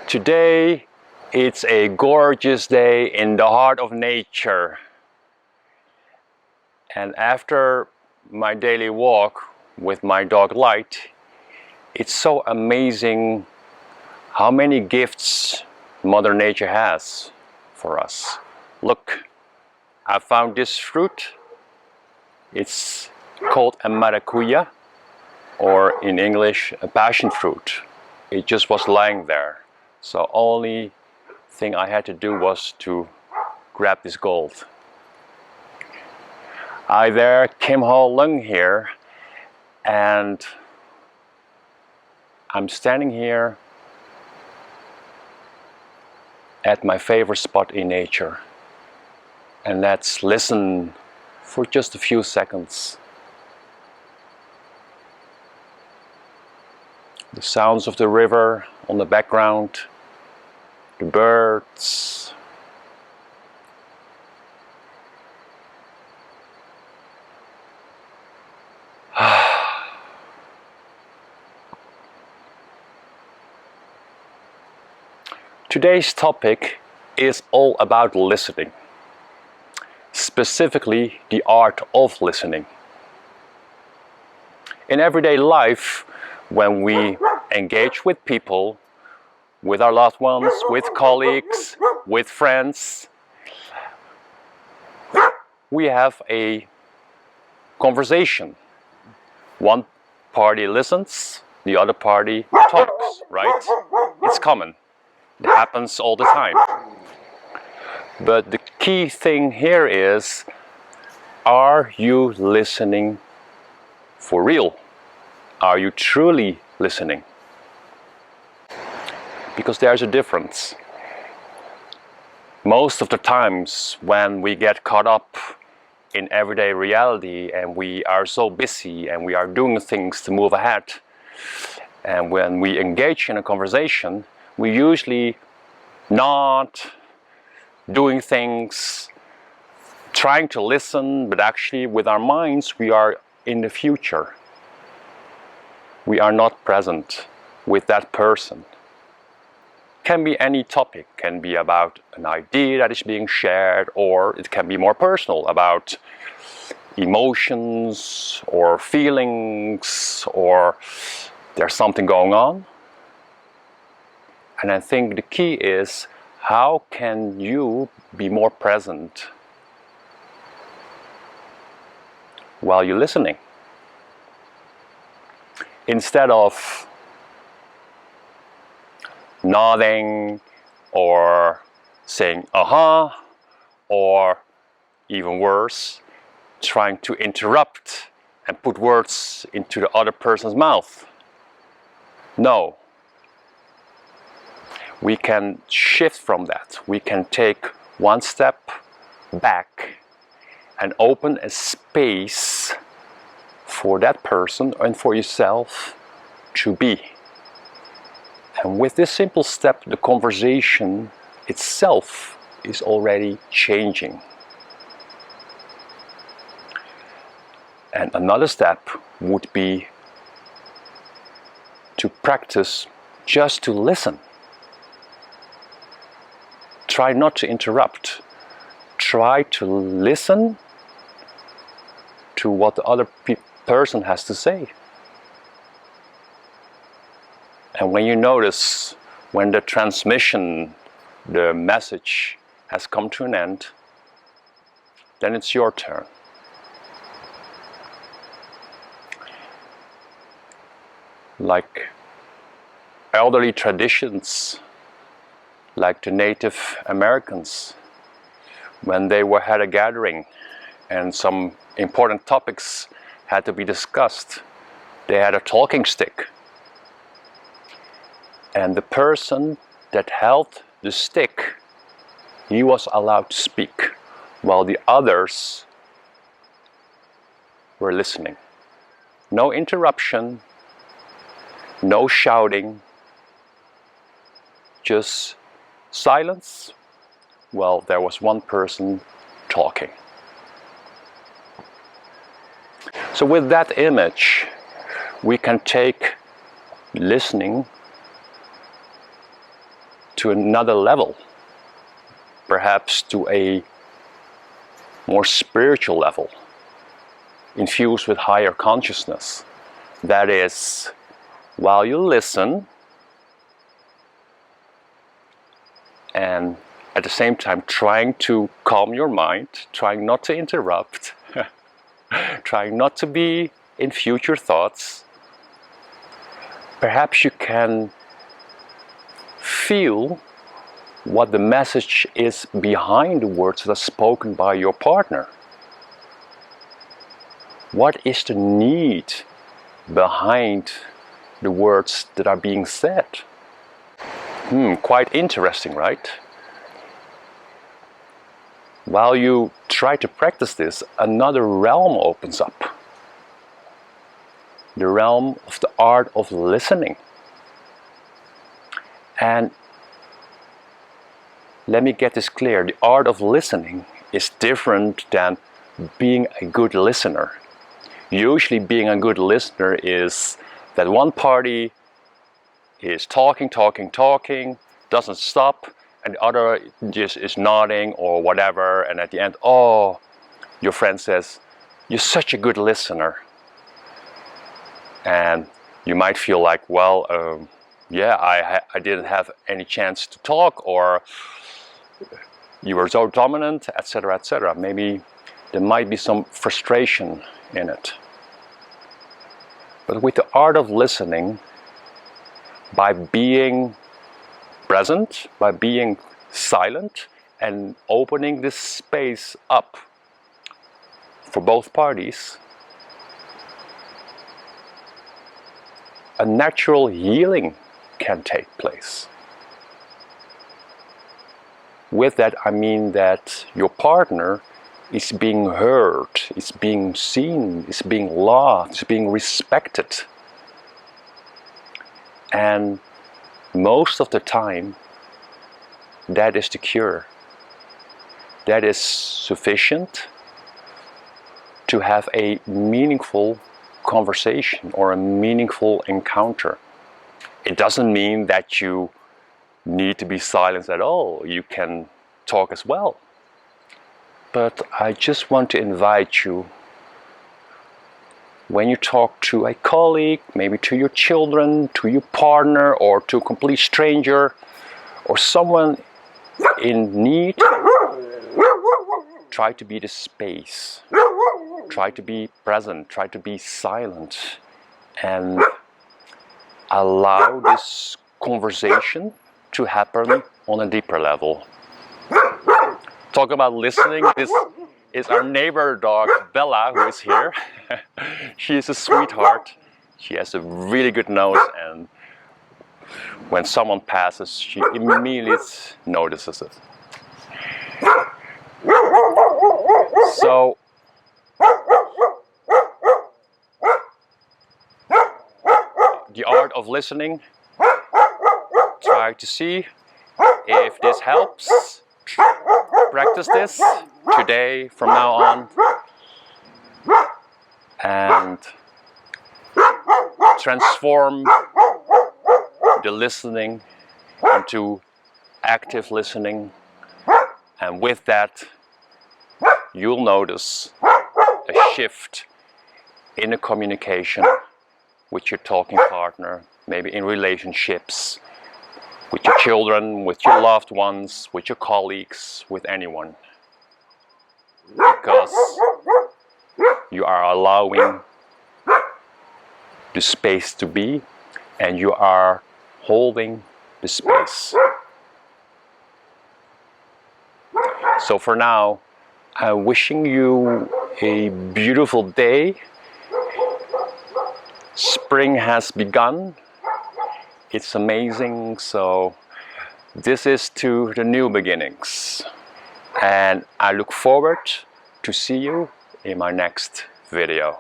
Today it's a gorgeous day in the heart of nature, and after my daily walk with my dog Light, it's so amazing how many gifts Mother Nature has for us. Look, I found this fruit. It's called a maracuya, or in English a passion fruit. It just was lying there, so only thing I had to do was to grab this gold. Hi there, Kim Ho Lung here, and I'm standing here at my favorite spot in nature, and let's listen for just a few seconds. The sounds of the river on the background, the birds. Today's topic is all about listening, specifically the art of listening. In everyday life, when we engage with people, with our loved ones, with colleagues, with friends, we have a conversation. One party listens, the other party talks, right? It's common. It happens all the time. But the key thing here is, are you listening for real? Are you truly listening? Because there's a difference. Most of the times when we get caught up in everyday reality and we are so busy and we are doing things to move ahead, and when we engage in a conversation, we usually not doing things, trying to listen, but actually with our minds we are in the future. We are not present with that person. Can be any topic, can be about an idea that is being shared, or it can be more personal, about emotions or feelings, or there's something going on. And I think the key is, how can you be more present while you're listening? Instead of nodding or saying "uh-huh," or even worse, trying to interrupt and put words into the other person's mouth. No. We can shift from that. We can take one step back and open a space for that person and for yourself to be. And with this simple step, the conversation itself is already changing. And another step would be to practice just to listen. Try not to interrupt. Try to listen to what the other person has to say. And when you notice, when the transmission, the message has come to an end, then it's your turn. Like elderly traditions, like the Native Americans, when they had a gathering and some important topics had to be discussed, they had a talking stick. And the person that held the stick, he was allowed to speak, while the others were listening. No interruption, no shouting, just silence while there was one person talking. So with that image, we can take listening to another level, perhaps to a more spiritual level, infused with higher consciousness. That is, while you listen and at the same time trying to calm your mind, trying not to interrupt, trying not to be in future thoughts, perhaps you can feel what the message is behind the words that are spoken by your partner. What is the need behind the words that are being said? Quite interesting, right? While you try to practice this, another realm opens up. The realm of the art of listening. And let me get this clear. The art of listening is different than being a good listener. Usually being a good listener is that one party is talking, doesn't stop, and the other just is nodding or whatever, and at the end, oh, your friend says, "You're such a good listener." And you might feel like, well, yeah, I didn't have any chance to talk, or you were so dominant, etc., etc. Maybe there might be some frustration in it. But with the art of listening, by being present, by being silent and opening this space up for both parties, a natural healing can take place. With that, I mean that your partner is being heard, is being seen, is being loved, is being respected. And most of the time, that is the cure. That is sufficient to have a meaningful conversation or a meaningful encounter. It doesn't mean that you need to be silenced at all. You can talk as well. But I just want to invite you, when you talk to a colleague, maybe to your children, to your partner, or to a complete stranger, or someone in need, try to be the space. Try to be present, try to be silent, and allow this conversation to happen on a deeper level. Talk about listening, this is our neighbor dog Bella, who is here. She is a sweetheart. She has a really good nose, and when someone passes, she immediately notices it. So, the art of listening, try to see if this helps. Practice this today, from now on, and transform the listening into active listening. And with that, you'll notice a shift in the communication with your talking partner, maybe in relationships, with your children, with your loved ones, with your colleagues, with anyone. Because you are allowing the space to be, and you are holding the space. So for now, I'm wishing you a beautiful day. Spring has begun. It's amazing. So this is to the new beginnings. And I look forward to see you in my next video.